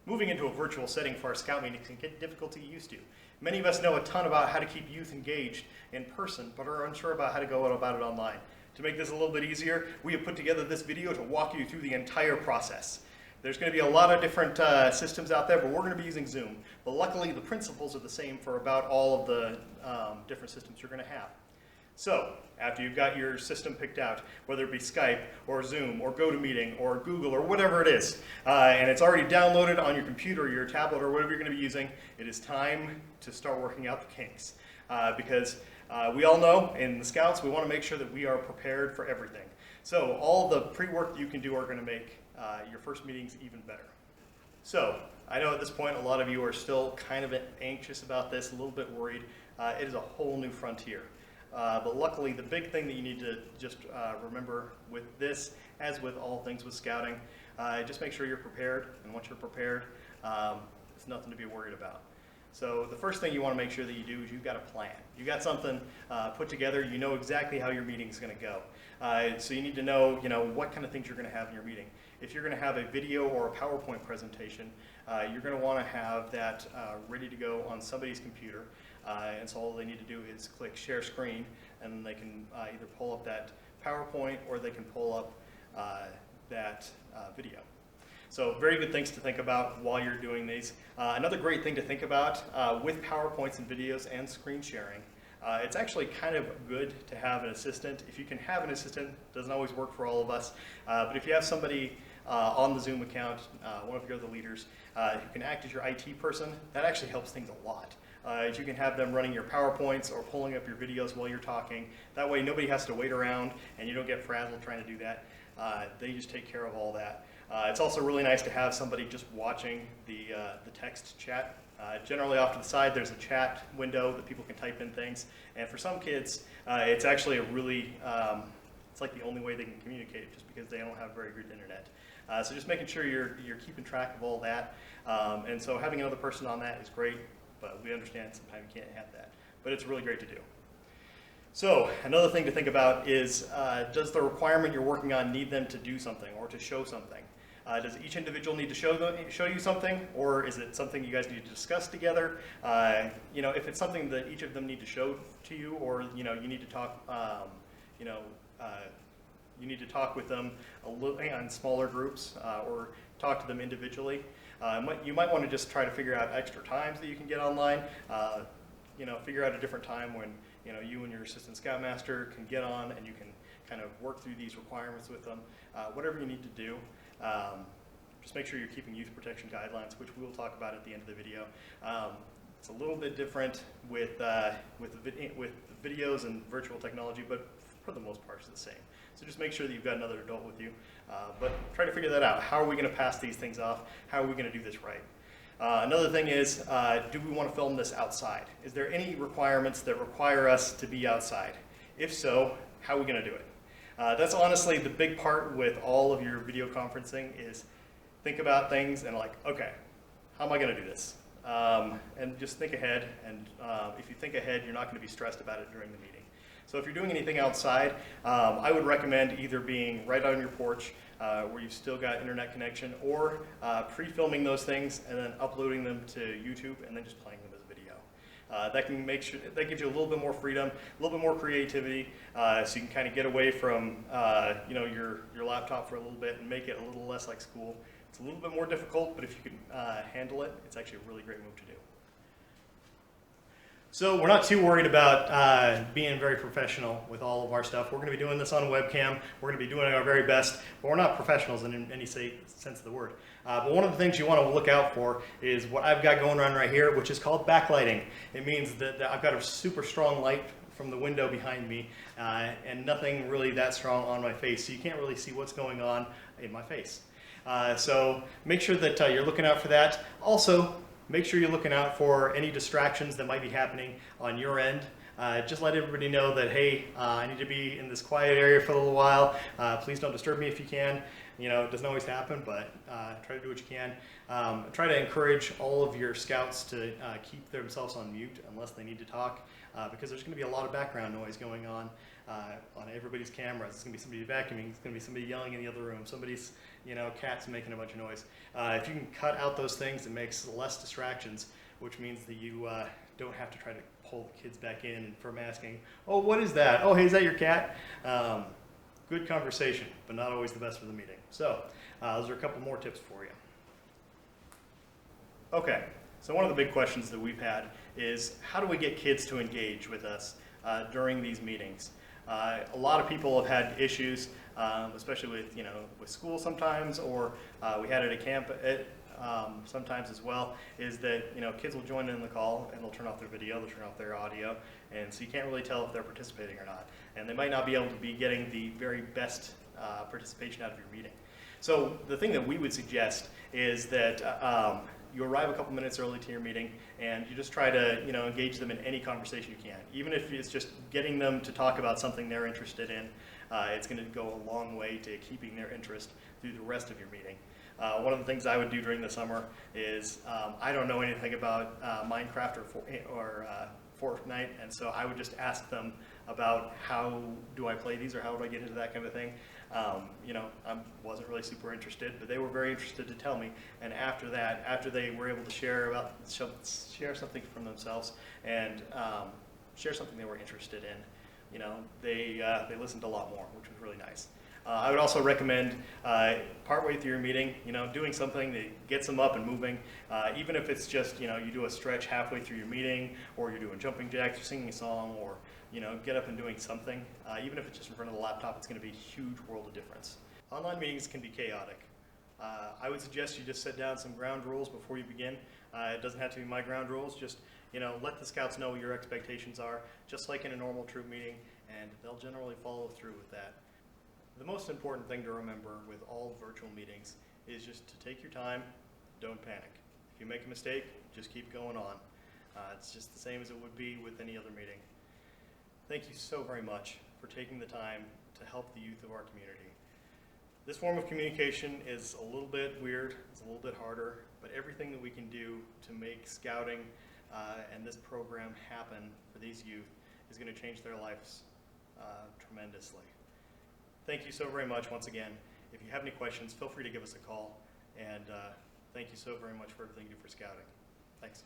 Moving into a virtual setting for our Scout meetings can get difficult to get used to. Many of us know a ton about how to keep youth engaged in person, but are unsure about how to go about it online. To make this a little bit easier, we have put together this video to walk you through the entire process. There's going to be a lot of different systems out there, but we're going to be using Zoom. But luckily, the principles are the same for about all of the different systems you're going to have. So, after you've got your system picked out, whether it be Skype or Zoom or GoToMeeting or Google or whatever it is, and it's already downloaded on your computer or your tablet or whatever you're going to be using, it is time to start working out the kinks. Because we all know in the Scouts, we want to make sure that we are prepared for everything. So all the pre-work that you can do are going to make your first meetings even better. So I know at this point a lot of you are still kind of anxious about this, a little bit worried. It is a whole new frontier. But luckily, the big thing that you need to just remember with this, as with all things with scouting, just make sure you're prepared. And once you're prepared, it's nothing to be worried about. So the first thing you want to make sure that you do is you've got a plan. You've got something put together. You know exactly how your meeting is going to go. So you need to know, what kind of things you're going to have in your meeting. If you're going to have a video or a PowerPoint presentation, you're going to want to have that ready to go on somebody's computer. And so all they need to do is click share screen, and they can either pull up that PowerPoint or they can pull up that video. So very good things to think about while you're doing these. Another great thing to think about with PowerPoints and videos and screen sharing, it's actually kind of good to have an assistant. If you can have an assistant, it doesn't always work for all of us, but if you have somebody on the Zoom account, one of your other leaders, who can act as your IT person, that actually helps things a lot. If you can have them running your PowerPoints or pulling up your videos while you're talking, that way nobody has to wait around and you don't get frazzled trying to do that. They just take care of all that. It's also really nice to have somebody just watching the text chat. Generally off to the side there's a chat window that people can type in things, and for some kids it's actually a really, it's like the only way they can communicate just because they don't have very good internet. So just making sure you're keeping track of all that, and so having another person on that is great, but we understand sometimes you can't have that, but it's really great to do. So another thing to think about is, does the requirement you're working on need them to do something or to show something? Does each individual need to show you something, or is it something you guys need to discuss together? If it's something that each of them need to show to you, or you need to talk, you need to talk with them a little in smaller groups, or talk to them individually. You might want to just try to figure out extra times that you can get online. Figure out a different time when you and your assistant scoutmaster can get on and you can kind of work through these requirements with them. Whatever you need to do. Just make sure you're keeping youth protection guidelines, which we will talk about at the end of the video. It's a little bit different with videos and virtual technology, but for the most part it's the same. So just make sure that you've got another adult with you, but try to figure that out. How are we going to pass these things off? How are we going to do this right? Another thing is, do we want to film this outside? Is there any requirements that require us to be outside? If so, how are we going to do it? That's honestly the big part with all of your video conferencing is think about things and like, okay, how am I going to do this? And just think ahead, and if you think ahead, you're not going to be stressed about it during the meeting. So if you're doing anything outside, I would recommend either being right on your porch where you've still got internet connection, or pre-filming those things and then uploading them to YouTube and then just playing them as a video. That gives you a little bit more freedom, a little bit more creativity, so you can kind of get away from your laptop for a little bit and make it a little less like school. It's a little bit more difficult, but if you can handle it, it's actually a really great move to do. So we're not too worried about being very professional with all of our stuff. We're going to be doing this on a webcam. We're going to be doing our very best, but we're not professionals in any sense of the word. But one of the things you want to look out for is what I've got going on right here, which is called backlighting. It means that I've got a super strong light from the window behind me, and nothing really that strong on my face, so you can't really see what's going on in my face. So make sure that you're looking out for that. Also, make sure you're looking out for any distractions that might be happening on your end. Just let everybody know that, hey, I need to be in this quiet area for a little while. Please don't disturb me if you can. You know, it doesn't always happen, but try to do what you can. Try to encourage all of your scouts to keep themselves on mute unless they need to talk, because there's going to be a lot of background noise going on everybody's cameras. It's going to be somebody vacuuming. It's going to be somebody yelling in the other room. Somebody's, cat's making a bunch of noise. If you can cut out those things, it makes less distractions, which means that you don't have to try to pull the kids back in from asking, oh, what is that? Oh, hey, is that your cat? Good conversation, but not always the best for the meeting. So those are a couple more tips for you. Okay, so one of the big questions that we've had is how do we get kids to engage with us during these meetings? A lot of people have had issues, especially with school sometimes, or we had it at camp sometimes as well, is that kids will join in the call and they'll turn off their video, they'll turn off their audio, and so you can't really tell if they're participating or not. And they might not be able to be getting the very best participation out of your meeting. So the thing that we would suggest is that you arrive a couple minutes early to your meeting and you just try to engage them in any conversation you can. Even if it's just getting them to talk about something they're interested in, it's going to go a long way to keeping their interest through the rest of your meeting. One of the things I would do during the summer is I don't know anything about Minecraft or Fortnite, and so I would just ask them about how do I play these or how do I get into that kind of thing. I wasn't really super interested, but they were very interested to tell me. And after that, after they were able to share something from themselves and share something they were interested in, they listened a lot more, which was really nice. I would also recommend partway through your meeting, doing something that gets them up and moving. Even if it's just, you do a stretch halfway through your meeting, or you're doing jumping jacks, you're singing a song, or get up and doing something. Even if it's just in front of the laptop, it's going to be a huge world of difference. Online meetings can be chaotic. I would suggest you just set down some ground rules before you begin. It doesn't have to be my ground rules. Just let the scouts know what your expectations are, just like in a normal troop meeting, and they'll generally follow through with that. The most important thing to remember with all virtual meetings is just to take your time, don't panic. If you make a mistake, just keep going on. It's just the same as it would be with any other meeting. Thank you so very much for taking the time to help the youth of our community. This form of communication is a little bit weird, it's a little bit harder, but everything that we can do to make scouting and this program happen for these youth is going to change their lives tremendously. Thank you so very much once again. If you have any questions, feel free to give us a call, and thank you so very much for everything you do for scouting. Thanks.